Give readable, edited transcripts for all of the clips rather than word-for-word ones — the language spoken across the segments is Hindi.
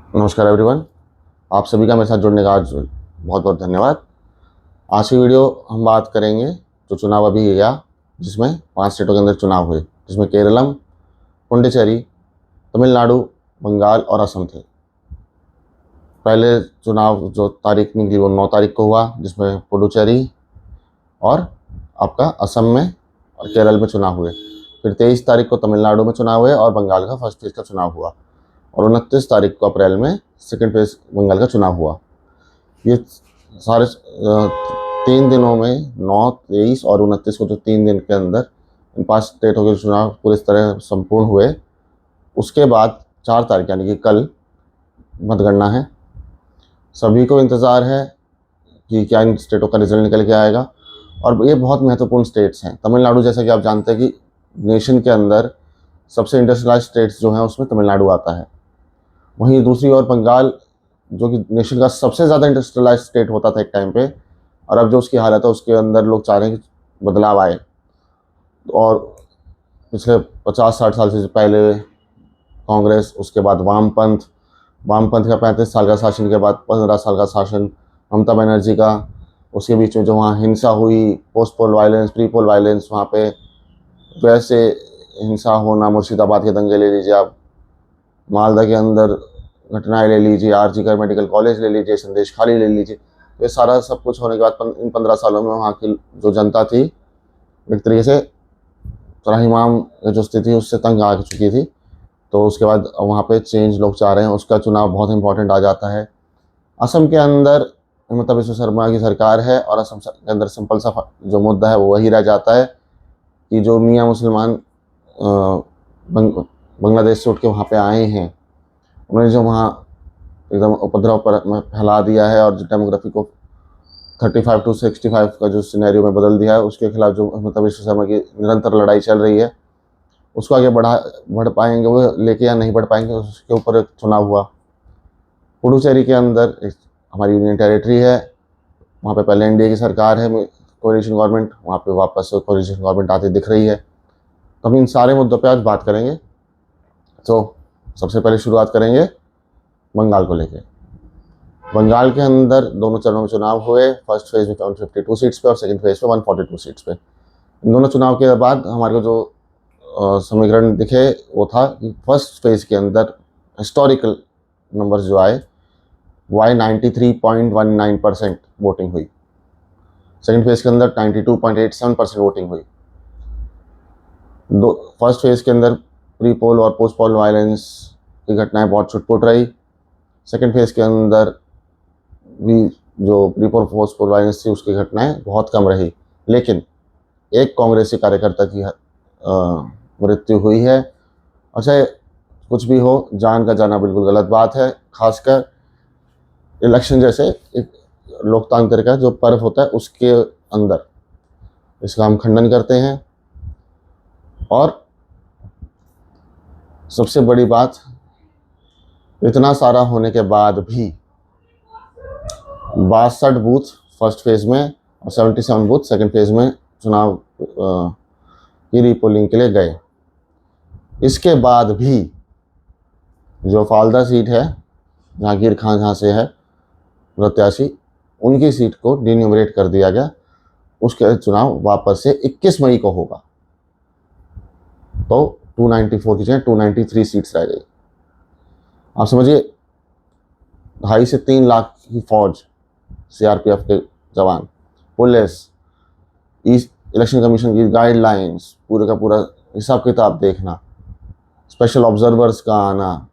नमस्कार एवरीवन। आप सभी का मेरे साथ जुड़ने का आज बहुत बहुत धन्यवाद। आज की वीडियो हम बात करेंगे जो चुनाव अभी गया, जिसमें 5 स्टेटों के अंदर चुनाव हुए, जिसमें केरलम, पुडुचेरी, तमिलनाडु, बंगाल और असम थे। पहले चुनाव जो तारीख निकली वो 9 तारीख को हुआ, जिसमें पुडुचेरी और आपका असम में और केरल में चुनाव हुए। फिर 23 तारीख को तमिलनाडु में चुनाव हुए और बंगाल का फर्स्ट फेज का चुनाव हुआ। और 29 तारीख को अप्रैल में सेकेंड फेज बंगाल का चुनाव हुआ। ये सारे 3 दिनों में 9, 23 और 29 को, जो 3 दिन के अंदर इन 5 स्टेटों के चुनाव पूरी तरह संपूर्ण हुए। उसके बाद 4 तारीख यानी कि कल मतगणना है। सभी को इंतज़ार है कि क्या इन स्टेटों का रिजल्ट निकल के आएगा। और ये बहुत महत्वपूर्ण स्टेट्स हैं। तमिलनाडु, जैसा कि आप जानते हैं कि नेशन के अंदर सबसे इंडस्ट्रियलाइज स्टेट्स जो हैं उसमें तमिलनाडु आता है। वहीं दूसरी ओर बंगाल, जो कि नेशन का सबसे ज़्यादा इंडस्ट्रियलाइज स्टेट होता था एक टाइम पे, और अब जो उसकी हालत है उसके अंदर लोग चाह रहे हैं कि बदलाव आए। और पिछले 50-60 साल से पहले कांग्रेस, उसके बाद वामपंथ का 35 साल का शासन के बाद 15 साल का शासन ममता बनर्जी का। उसके बीच में जो वहाँ हिंसा हुई, पोस्ट पोल वायलेंस, प्री पोल वायलेंस, वहाँ पे वैसे हिंसा होना, मुर्शिदाबाद के दंगे ले लीजिए आप, मालदा के अंदर घटनाएं ले लीजिए, आरजी कर मेडिकल कॉलेज ले लीजिए, संदेश खाली ले लीजिए। तो ये सारा सब कुछ होने के बाद इन 15 सालों में वहाँ की जो जनता थी एक तरीके से त्राहिमाम जो स्थिति उससे तंग आ चुकी थी। तो उसके बाद वहाँ पे चेंज लोग चाह रहे हैं, उसका चुनाव बहुत इंपॉर्टेंट आ जाता है। असम के अंदर हिमंता बिस्वा शर्मा की सरकार है और असम के अंदर सिंपल सा जो मुद्दा है वो वही रह जाता है कि जो मियाँ मुसलमान बांग्लादेश से उठ के वहाँ पे आए हैं, उन्होंने जो वहाँ एकदम उपद्रव पर फैला दिया है और जो डेमोग्राफी को 35 to 65 का जो सिनेरियो में बदल दिया है, उसके खिलाफ जो हिमंता बिस्वा शर्मा की निरंतर लड़ाई चल रही है, उसको आगे बढ़ पाएंगे वो लेके या नहीं बढ़ पाएंगे, उसके ऊपर एक चुनाव हुआ। पुडुचेरी के अंदर एक हमारी यूनियन टेरिटरी है, वहाँ पे पहले एनडीए की सरकार है, कोalition गवर्नमेंट, वहाँ पे वापस कोalition गवर्नमेंट आती दिख रही है। तो हम इन सारे मुद्दों पे आज बात करेंगे। तो सबसे पहले शुरुआत करेंगे बंगाल को लेके। बंगाल के अंदर दोनों चरणों में चुनाव हुए। फर्स्ट फेज में 152 सीट्स पे और सेकंड फेज पे 142 सीट्स पे। इन दोनों चुनाव के बाद हमारे को जो समीकरण दिखे वो था कि फर्स्ट फेज के अंदर हिस्टोरिकल नंबर्स जो आए वो आए 93.19% वोटिंग हुई। सेकंड फेज के अंदर 92.87% वोटिंग हुई। फर्स्ट फेज के अंदर प्री पोल और पोस्ट पोल वायलेंस की घटनाएं बहुत छुटपुट रही। सेकंड फेज के अंदर भी जो प्री पोल पोस्ट पोल वायलेंस थी उसकी घटनाएं बहुत कम रही, लेकिन एक कांग्रेसी कार्यकर्ता की मृत्यु हुई है। और चाहे कुछ भी हो, जान का जाना बिल्कुल गलत बात है, खासकर इलेक्शन जैसे एक लोकतंत्र का जो पर्व होता है उसके अंदर। इसका हम खंडन करते हैं। और सबसे बड़ी बात, इतना सारा होने के बाद भी 62 बूथ फर्स्ट फेज में और 77 बूथ सेकंड फेज में चुनाव की रीपोलिंग के लिए गए। इसके बाद भी जो फालदा सीट है, जहांगीर खान जहाँ से है प्रत्याशी, उनकी सीट को डिन्यूमरेट कर दिया गया। उसके चुनाव वापस से 21 मई को होगा। तो 294 की जगह 293 सीट्स रह गई। आप समझिए 2.5 से 3 लाख की फौज, सीआरपीएफ के जवान, पुलिस, इलेक्शन कमीशन की गाइडलाइंस, पूरे का पूरा हिसाब किताब देखना, स्पेशल ऑब्जर्वर्स का आना,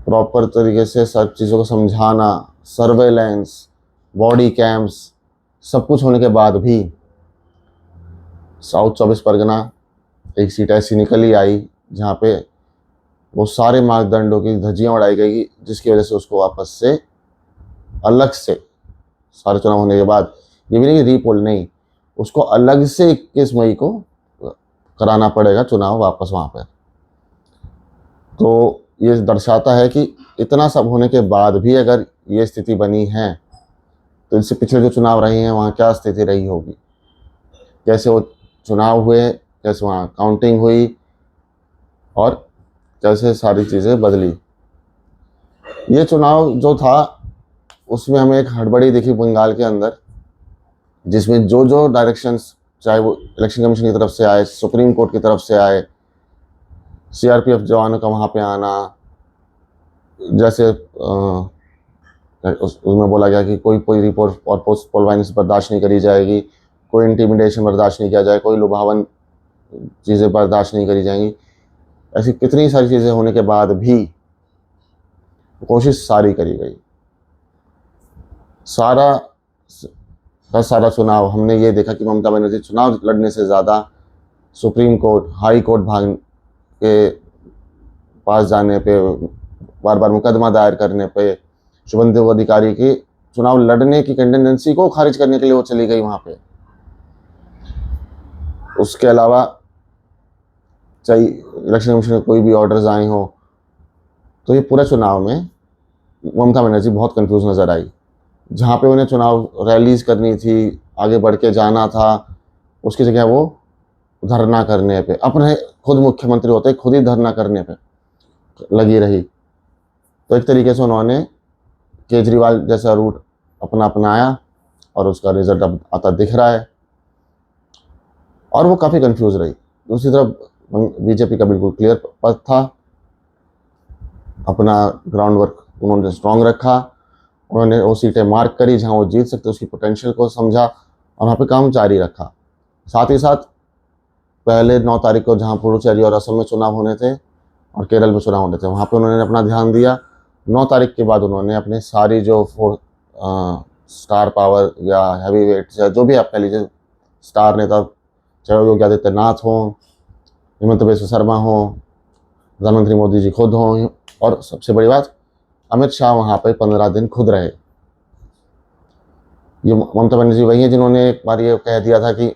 प्रॉपर तरीके से सब चीज़ों को समझाना, सर्वेलेंस, बॉडी कैम्प्स, सब कुछ होने के बाद भी साउथ 24 परगना एक सीट ऐसी निकल ही आई जहाँ पे वो सारे मापदंडों की धज्जियाँ उड़ाई गई, जिसकी वजह से उसको वापस से अलग से सारे चुनाव होने के बाद, ये भी नहीं कि रीपोल नहीं, उसको अलग से 21 मई को कराना पड़ेगा चुनाव वापस वहाँ पर। तो ये दर्शाता है कि इतना सब होने के बाद भी अगर ये स्थिति बनी है तो इससे पिछले जो चुनाव रहे हैं वहाँ क्या स्थिति रही होगी, कैसे वो चुनाव हुए, कैसे वहाँ काउंटिंग हुई और कैसे सारी चीज़ें बदली। ये चुनाव जो था उसमें हमें एक हड़बड़ी दिखी बंगाल के अंदर, जिसमें जो जो डायरेक्शंस, चाहे वो इलेक्शन कमीशन की तरफ से आए, सुप्रीम कोर्ट की तरफ से आए, सीआरपीएफ जवानों का वहाँ पे आना, जैसे उसमें बोला गया कि कोई रिपोर्ट और पोल वायलेंस बर्दाश्त नहीं करी जाएगी, कोई इंटिमिडेशन बर्दाश्त नहीं किया जाए, कोई लुभावन चीज़ें बर्दाश्त नहीं करी जाएंगी। ऐसी कितनी सारी चीज़ें होने के बाद भी कोशिश सारी करी गई। सारा का सारा चुनाव हमने ये देखा कि ममता बनर्जी चुनाव लड़ने से ज़्यादा सुप्रीम कोर्ट, हाई कोर्ट भाग के पास जाने पे, बार बार मुकदमा दायर करने पे, शुभेंदु अधिकारी की चुनाव लड़ने की कंटेंडेंसी को खारिज करने के लिए वो चली गई वहाँ पे। उसके अलावा चाहे इलेक्शन कमीशन के कोई भी ऑर्डर्स आए हों, तो ये पूरे चुनाव में ममता बनर्जी बहुत कंफ्यूज नज़र आई। जहाँ पे उन्हें चुनाव रैलीज करनी थी, आगे बढ़ के जाना था, उसकी जगह वो धरना करने पे, अपने खुद मुख्यमंत्री होते खुद ही धरना करने पे लगी रही। तो एक तरीके से उन्होंने केजरीवाल जैसा रूट अपनाया और उसका रिजल्ट अब आता दिख रहा है, और वो काफ़ी कंफ्यूज रही। दूसरी तरफ बीजेपी का बिल्कुल क्लियर पथ था, अपना ग्राउंड वर्क उन्होंने स्ट्रॉन्ग रखा, उन्होंने वो सीटें मार्क करी जहां वो जीत सकते, उसकी पोटेंशियल को समझा और वहाँ पे काम जारी रखा। साथ ही साथ पहले 9 तारीख को जहां पुडुचेरी और असम में चुनाव होने थे और केरल में चुनाव होने थे, वहाँ पे उन्होंने अपना ध्यान दिया। 9 तारीख के बाद उन्होंने अपने सारी जो स्टार पावर या हैवी वेट्स या जो भी आप कह लीजिए स्टार नेता, चाहे वो योगी आदित्यनाथ हों, हिमंत बिस्वा शर्मा हों, प्रधानमंत्री मोदी जी खुद हों, और सबसे बड़ी बात अमित शाह वहाँ पे 15 दिन खुद रहे। ये ममता बनर्जी वही है जिन्होंने एक बार ये कह दिया था कि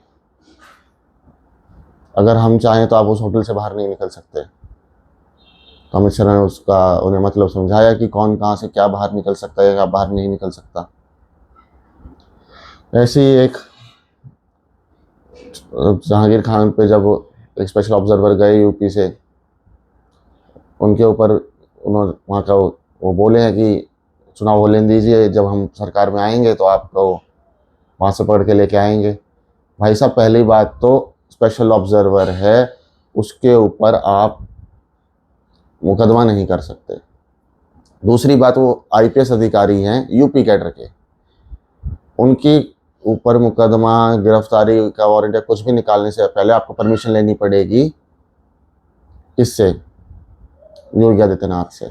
अगर हम चाहें तो आप उस होटल से बाहर नहीं निकल सकते। तो अमित शाह ने उन्हें मतलब समझाया कि कौन कहाँ से क्या बाहर निकल सकता है, क्या बाहर नहीं निकल सकता। ऐसे ही एक जहांगीर खान पे जब एक स्पेशल ऑब्जर्वर गए यूपी से, उनके ऊपर उन्होंने वहाँ का वो बोले हैं कि चुनाव होने दीजिए, जब हम सरकार में आएंगे तो आपको वहाँ से पकड़ के लेके आएंगे। भाई साहब, पहली बात तो स्पेशल ऑब्जर्वर है, उसके ऊपर आप मुकदमा नहीं कर सकते। दूसरी बात, वो आईपीएस अधिकारी हैं यूपी कैडर के, उनकी ऊपर मुकदमा, गिरफ्तारी का वारंट या कुछ भी निकालने से पहले आपको परमिशन लेनी पड़ेगी। किससे? योगी आदित्यनाथ से।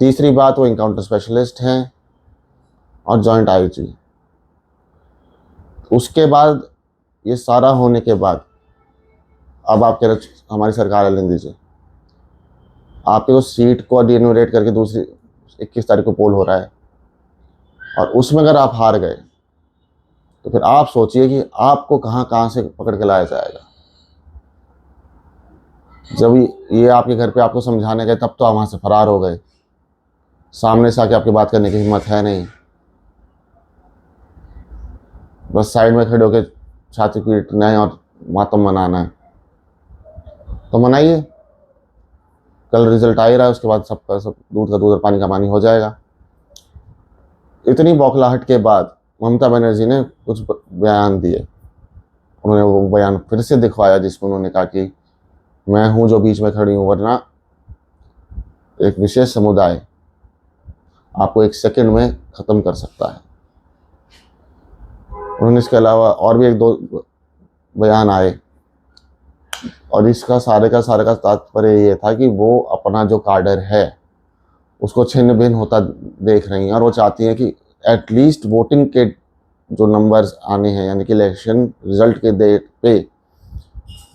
तीसरी बात, वो इनकाउंटर स्पेशलिस्ट हैं और जॉइंट आईजी। उसके बाद ये सारा होने के बाद अब आप कह रहे हमारी सरकार लेने दीजिए, आपके उस सीट को डिन्यूरेट करके दूसरी 21 तारीख को पोल हो रहा है, और उसमें अगर आप हार गए तो फिर आप सोचिए कि आपको कहाँ कहाँ से पकड़ के लाया जाएगा। जब ये आपके घर पे आपको समझाने गए तब तो आप वहाँ से फरार हो गए, सामने से आके आपकी बात करने की हिम्मत है नहीं, बस साइड में खड़े होकर छाती पीटना है और मातम मनाना है। तो मनाइए, कल रिजल्ट आ ही रहा है, उसके बाद सबका सब दूध का दूध और पानी का पानी हो जाएगा। इतनी बौखलाहट के बाद ममता बनर्जी ने कुछ बयान दिए। उन्होंने वो बयान फिर से दिखवाया जिसमें उन्होंने कहा कि मैं हूं जो बीच में खड़ी हूं, वरना एक विशेष समुदाय आपको 1 सेकंड में ख़त्म कर सकता है। उन्होंने इसके अलावा और भी 1-2 बयान आए, और इसका सारे का तात्पर्य ये था कि वो अपना जो काडर है उसको छिन्न भिन्न होता देख रही हैं, और वो चाहती हैं कि एटलीस्ट वोटिंग के जो नंबर्स आने हैं, यानी कि इलेक्शन रिजल्ट के डेट पे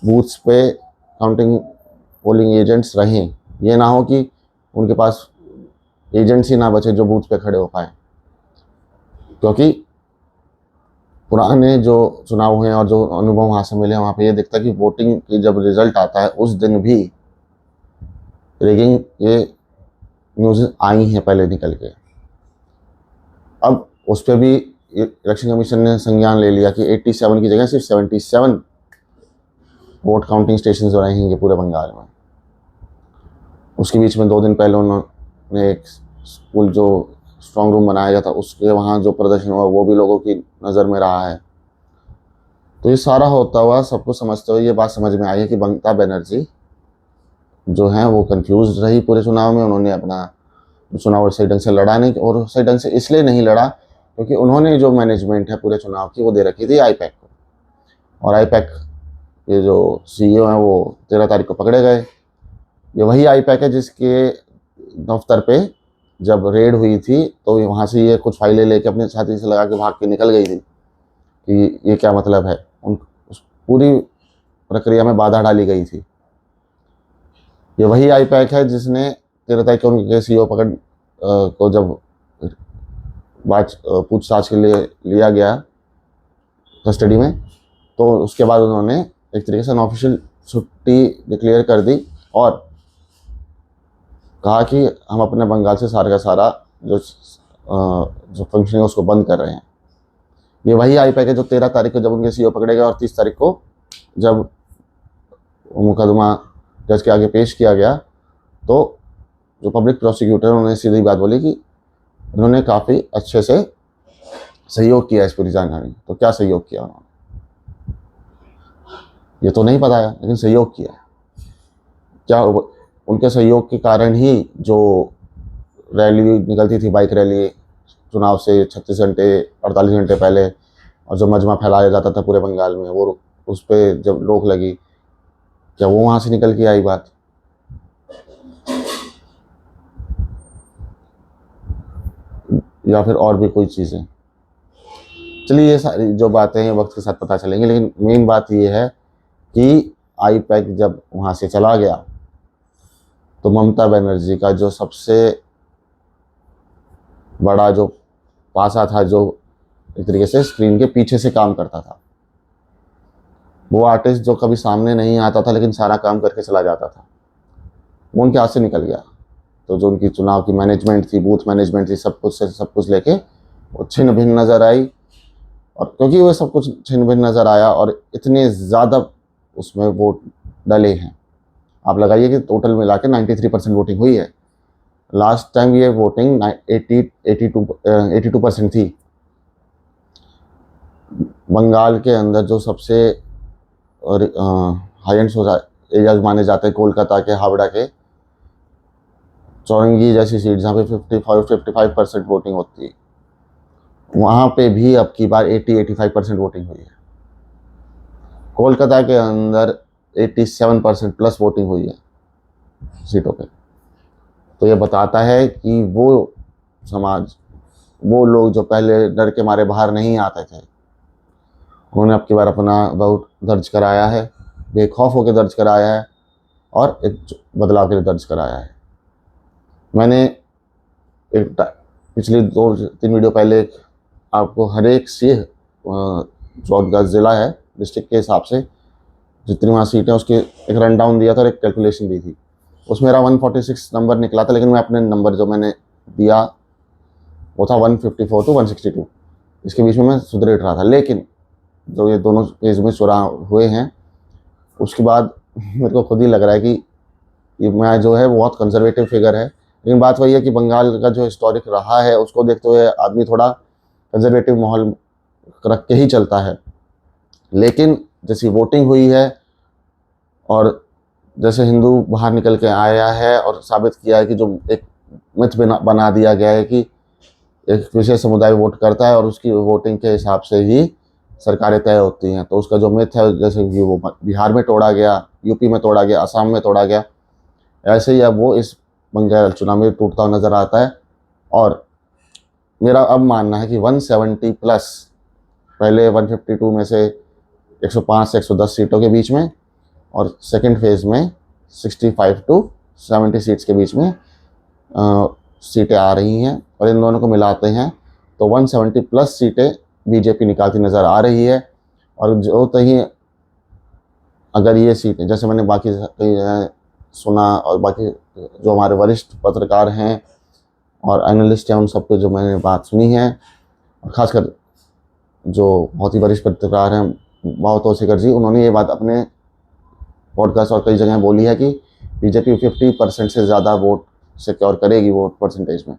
बूथ्स पे काउंटिंग पोलिंग एजेंट्स रहें। ये ना हो कि उनके पास एजेंट्स ही ना बचे जो बूथ पे खड़े हो पाए, क्योंकि पुराने जो चुनाव हुए और जो अनुभव वहाँ से मिले, वहाँ पे ये दिखता है कि वोटिंग की जब रिजल्ट आता है उस दिन भी रिगिंग ये न्यूज़ आई हैं पहले निकल के। अब उस पर भी इलेक्शन कमीशन ने संज्ञान ले लिया कि 87 की जगह सिर्फ 77 वोट काउंटिंग स्टेशन रहेंगे पूरे बंगाल में। उसके बीच में 2 दिन पहले में एक स्कूल जो स्ट्रांग रूम बनाया गया था उसके वहाँ जो प्रदर्शन हुआ वो भी लोगों की नज़र में रहा है। तो ये सारा होता हुआ सब कुछ समझते हुए ये बात समझ में आई है कि ममता बनर्जी जो है वो कंफ्यूज रही पूरे चुनाव में। उन्होंने अपना चुनाव सही ढंग से लड़ा नहीं, और सही ढंग से इसलिए नहीं लड़ा क्योंकि उन्होंने जो मैनेजमेंट है पूरे चुनाव की वो दे रखी थी आईपैक को, और आईपैक ये जो सीईओ हैं वो 13 तारीख को पकड़े गए। ये वही आईपैक है जिसके दफ्तर पे जब रेड हुई थी तो वहाँ से ये कुछ फाइलें लेके अपने छाती से लगा के भाग के निकल गई थी कि ये क्या मतलब है। उस पूरी प्रक्रिया में बाधा डाली गई थी। ये वही आईपैक है जिसने 13 तारीख को उनके सीईओ को जब पूछताछ के लिए लिया गया कस्टडी में, तो उसके बाद उन्होंने एक तरीके से अनऑफिशियल छुट्टी डिक्लेयर कर दी और कहा कि हम अपने बंगाल से सारा का सारा जो फंक्शन है उसको बंद कर रहे हैं। ये वही आईपैक है जो 13 तारीख को जब उनके सीईओ पकड़े गए और 30 तारीख को जब मुकदमा जज के आगे पेश किया गया तो जो पब्लिक प्रोसिक्यूटर उन्होंने सीधी बात बोली कि उन्होंने काफ़ी अच्छे से सहयोग किया इस पूरी जानकारी। तो क्या सहयोग किया उन्होंने ये तो नहीं बताया, लेकिन सहयोग किया। क्या उनके सहयोग के कारण ही जो रैली निकलती थी, बाइक रैली चुनाव से 36 घंटे 48 घंटे पहले, और जो मजमा फैलाया जाता था पूरे बंगाल में, वो उस पर जब रोक लगी, क्या वो वहाँ से निकल के आई बात? या फिर और भी कोई चीज़ें? चलिए ये सारी जो बातें हैं वक्त के साथ पता चलेंगी, लेकिन मेन बात ये है कि आईपैक जब वहाँ से चला गया तो ममता बनर्जी का जो सबसे बड़ा जो पासा था, जो एक तरीके से स्क्रीन के पीछे से काम करता था, वो आर्टिस्ट जो कभी सामने नहीं आता था लेकिन सारा काम करके चला जाता था, वो उनके हाथ से निकल गया। तो जो उनकी चुनाव की मैनेजमेंट थी, बूथ मैनेजमेंट थी, सब कुछ से सब कुछ लेके वो छिन्न भिन्न नज़र आई। और क्योंकि वो सब कुछ छिन्न भिन्न नज़र आया और इतने ज़्यादा उसमें वोट डले हैं, आप लगाइए कि टोटल मिला के 93% वोटिंग हुई है। लास्ट टाइम ये वोटिंग 82% थी। बंगाल के अंदर जो सबसे हाई एंड एरियाज माने जाते हैं, कोलकाता के, हावड़ा के, चौरंगी जैसी सीट जहाँ पे 55% वोटिंग होती है, वहाँ पे भी अब की बार 80-85% वोटिंग हुई है। कोलकाता के अंदर 87% प्लस वोटिंग हुई है सीटों पे। तो ये बताता है कि वो समाज, वो लोग जो पहले डर के मारे बाहर नहीं आते थे, उन्होंने अब की बार अपना वोट दर्ज कराया है, बेखौफ होकर दर्ज कराया है और एक बदलाव के लिए दर्ज कराया है। मैंने एक पिछली 2-3 वीडियो पहले आपको हर एक से जो उनका ज़िला है, डिस्ट्रिक्ट के हिसाब से जितनी वहाँ सीटें उसके एक रन डाउन दिया था और एक कैलकुलेशन दी थी। उसमें मेरा 146 नंबर निकला था, लेकिन मैं अपने नंबर जो मैंने दिया वो था 154 to 162, इसके बीच में मैं सुधरेट रहा था। लेकिन जो ये दोनों पेज में चुनाव हुए हैं उसके बाद मेरे को खुद ही लग रहा है कि ये मैं जो है बहुत कंजर्वेटिव फिगर है। लेकिन बात वही है कि बंगाल का जो हिस्टोरिक रहा है उसको देखते हुए आदमी थोड़ा कंजर्वेटिव माहौल रख के ही चलता है। लेकिन जैसी वोटिंग हुई है और जैसे हिंदू बाहर निकल के आया है और साबित किया है कि जो एक मिथ बना दिया गया है कि एक विशेष समुदाय वोट करता है और उसकी वोटिंग के हिसाब से ही सरकारें तय होती हैं, तो उसका जो मिथ है जैसे कि वो बिहार में तोड़ा गया, यूपी में तोड़ा गया, असम में तोड़ा गया, ऐसे ही अब वो इस बंगाल चुनाव में टूटता हुआ नज़र आता है। और मेरा अब मानना है कि 170 प्लस, पहले 152 में से 105 से 110 सीटों के बीच में, और सेकंड फेज़ में 65 to 70 सीट्स के बीच में सीटें आ रही हैं, और इन दोनों को मिलाते हैं तो 170 प्लस सीटें बीजेपी निकालती नज़र आ रही है। और जो कहीं अगर ये सीटें, जैसे मैंने बाकी कहीं सुना और बाकी जो हमारे वरिष्ठ पत्रकार हैं और एनालिस्ट हैं उन सबको जो मैंने बात सुनी है, और ख़ासकर जो बहुत ही वरिष्ठ पत्रकार हैं भावतोष शेखर जी, उन्होंने ये बात अपने पॉडकास्ट और कई जगह बोली है कि बीजेपी 50% से ज़्यादा वोट सिक्योर करेगी वोट परसेंटेज में।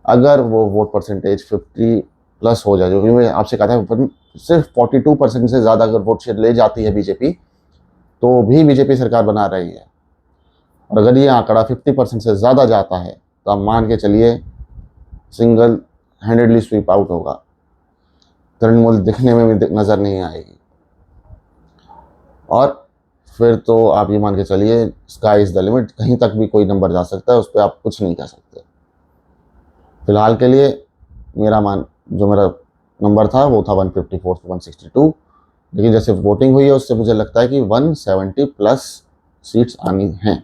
अगर वो वोट परसेंटेज 50+ हो जाए, जो कि मैं आपसे कहा था, सिर्फ 42% से ज़्यादा अगर वोट शेयर ले जाती है बीजेपी, तो भी बीजेपी सरकार बना रही है। और अगर ये आंकड़ा 50% से ज़्यादा जाता है तो आप मान के चलिए सिंगल हैंडेडली स्वीप आउट होगा, तृणमूल दिखने में भी नज़र नहीं आएगी। और फिर तो आप ये मान के चलिए स्काई इज़ द लिमिट, कहीं तक भी कोई नंबर जा सकता है, उस पर आप कुछ नहीं कह सकते। फिलहाल के लिए जो मेरा नंबर था वो था 154 से 162, लेकिन जैसे वोटिंग हुई है उससे मुझे लगता है कि 170+ सीट्स आनी हैं।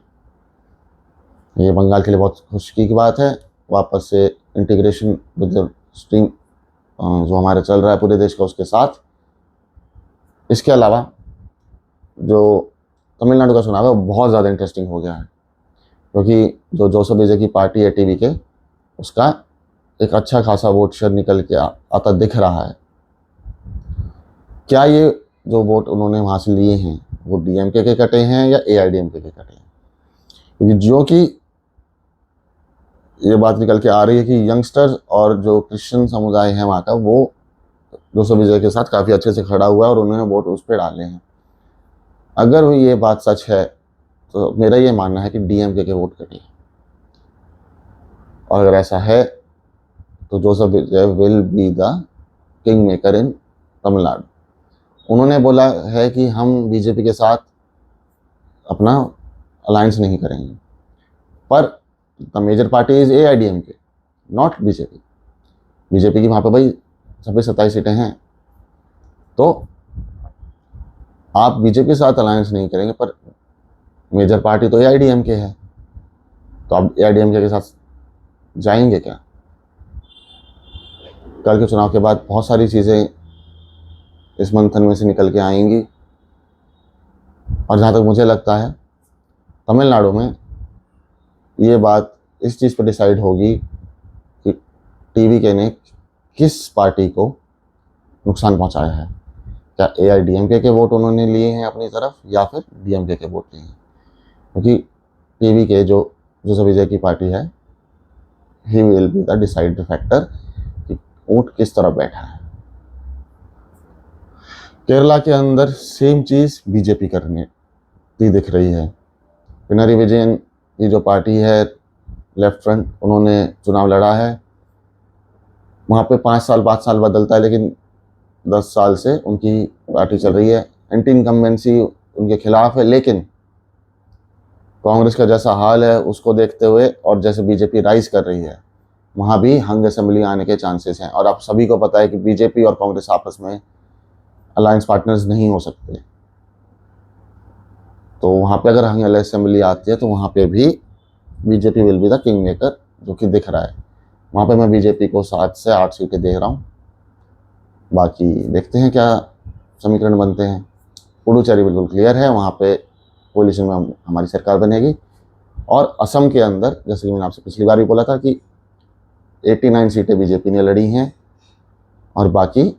ये बंगाल के लिए बहुत खुशी की बात है। वापस से इंटीग्रेशन विद द स्ट्रीम जो हमारा चल रहा है पूरे देश का, उसके साथ। इसके अलावा जो तमिलनाडु का चुनाव है वो बहुत ज़्यादा इंटरेस्टिंग हो गया है, क्योंकि जो जोसेफ विजय की पार्टी है टीवी के, उसका एक अच्छा खासा वोट शेयर निकल के आता दिख रहा है। क्या ये जो वोट उन्होंने वहाँ से लिए हैं वो डीएमके के कटे हैं या एआईडीएमके के कटे हैं? क्योंकि जो कि ये बात निकल के आ रही है कि यंगस्टर्स और जो क्रिश्चियन समुदाय है वहाँ का, वो जोसेफ विजय के साथ काफ़ी अच्छे से खड़ा हुआ है और उन्होंने वोट उस पर डाले हैं। अगर ये बात सच है तो मेरा ये मानना है कि डीएमके के वोट कटे, और अगर ऐसा है तो Joseph Vijay will be the king maker in Tamil Nadu. उन्होंने बोला है कि हम बीजेपी के साथ अपना अलायंस नहीं करेंगे, पर the major party is AIADMK, not BJP. BJP की वहाँ पे भाई 26-27 सीटें हैं, तो आप बीजेपी के साथ अलायंस नहीं करेंगे, पर मेजर पार्टी तो एआईडीएमके है, तो आप एआईडीएमके के साथ जाएंगे क्या? कल के चुनाव के बाद बहुत सारी चीज़ें इस मंथन में से निकल के आएंगी, और जहाँ तक मुझे लगता है तमिलनाडु में ये बात इस चीज़ पर डिसाइड होगी कि टीवीके ने किस पार्टी को नुकसान पहुँचाया है। क्या एआईडीएमके के वोट उन्होंने लिए हैं अपनी तरफ, या फिर डीएमके के वोट लिए हैं? क्योंकि टीवीके जो जोसेफ विजय की पार्टी है, he will be the deciding factor कि वोट किस तरफ बैठा है। केरला के अंदर सेम चीज़ बीजेपी करने की दिख रही है। पिनराई विजयन की जो पार्टी है लेफ्ट फ्रंट, उन्होंने चुनाव लड़ा है। वहाँ पे 5 साल बदलता है, लेकिन 10 साल से उनकी पार्टी चल रही है। एंटी इनकम्बेंसी उनके खिलाफ है, लेकिन कांग्रेस का जैसा हाल है उसको देखते हुए और जैसे बीजेपी राइज कर रही है, वहाँ भी हंग असेंबली आने के चांसेस हैं। और आप सभी को पता है कि बीजेपी और कांग्रेस आपस में अलायंस पार्टनर्स नहीं हो सकते, तो वहाँ पे अगर हंग असेंबली आती है तो वहाँ पे भी BJP will be the king maker, जो कि दिख रहा है। वहाँ पे मैं बीजेपी को 7 से 8 सीटें दे रहा हूँ। बाकी देखते हैं क्या समीकरण बनते हैं। पुडुचेरी बिल्कुल क्लियर है, वहाँ पे कोलिशन में हमारी सरकार बनेगी। और असम के अंदर, जैसे कि मैंने आपसे पिछली बार भी बोला था कि 89 सीटें बीजेपी ने लड़ी हैं, और बाकी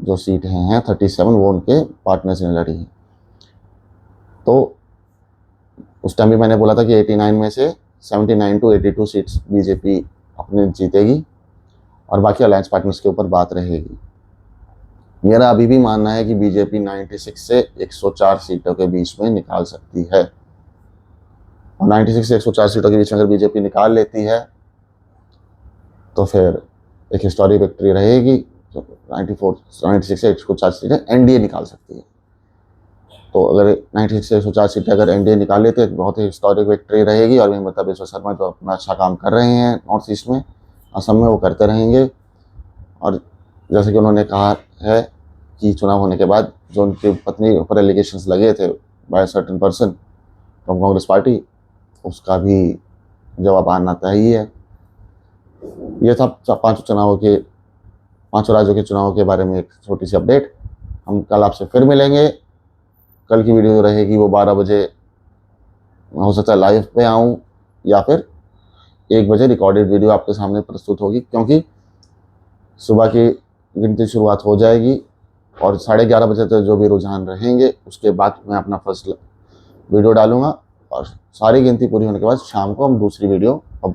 जो सीटें हैं 37 वो उनके पार्टनर्स ने लड़ी हैं। तो उस टाइम भी मैंने बोला था कि 89 में से 79 to 82 सीट्स बीजेपी अपने जीतेगी, और बाकी अलायंस पार्टनर्स के ऊपर बात रहेगी। मेरा अभी भी मानना है कि बीजेपी 96 से 104 सीटों के बीच में निकाल सकती है, और 96 से 104 सीटों के बीच में अगर बीजेपी निकाल लेती है तो फिर एक हिस्टोरिक विक्ट्री रहेगी। तो 96 से 104 सीटें एनडीए निकाल सकती है। तो अगर 96 से 104 सीटें अगर एनडीए निकाल लेते हैं तो बहुत ही हिस्टोरिक विक्ट्री रहेगी। और हिमंता बिस्वा शर्मा जो अपना अच्छा काम कर रहे हैं नॉर्थ ईस्ट में, असम में, वो करते रहेंगे। और जैसे कि उन्होंने कहा है कि चुनाव होने के बाद जो उनकी पत्नी ऊपर एलिगेशंस लगे थे by certain person from Congress party, उसका भी जवाब आना तय है। ये था 5 राज्यों के चुनावों के बारे में एक छोटी सी अपडेट। हम कल आपसे फिर मिलेंगे। कल की वीडियो रहेगी वो 12 बजे, हो सकता है लाइव पे आऊँ, या फिर 1 बजे रिकॉर्डेड वीडियो आपके सामने प्रस्तुत होगी, क्योंकि सुबह की गिनती शुरुआत हो जाएगी और 11:30 बजे तक जो भी रुझान रहेंगे उसके बाद मैं अपना फर्स्ट वीडियो डालूंगा। और सारी गिनती पूरी होने के बाद शाम को हम दूसरी वीडियो अब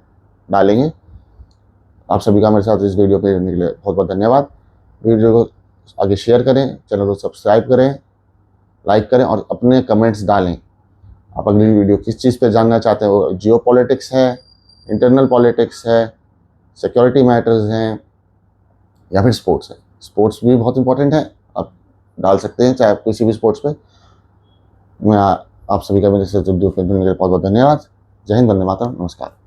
डालेंगे। आप सभी का मेरे साथ इस वीडियो पे रहने के लिए बहुत बहुत धन्यवाद। वीडियो को आगे शेयर करें, चैनल को सब्सक्राइब करें, लाइक करें और अपने कमेंट्स डालें। आप अगली वीडियो किस चीज़ पे जानना चाहते हैं, वो जियो पॉलिटिक्स है, इंटरनल पॉलिटिक्स है, सिक्योरिटी मैटर्स हैं या फिर स्पोर्ट्स है। स्पोर्ट्स भी बहुत इंपॉर्टेंट है, आप डाल सकते हैं चाहे आप किसी भी स्पोर्ट्स पे। मैं आप सभी का मेरे से जुड़ने के लिए बहुत बहुत धन्यवाद। जय हिंद, वंदे मातरम, नमस्कार।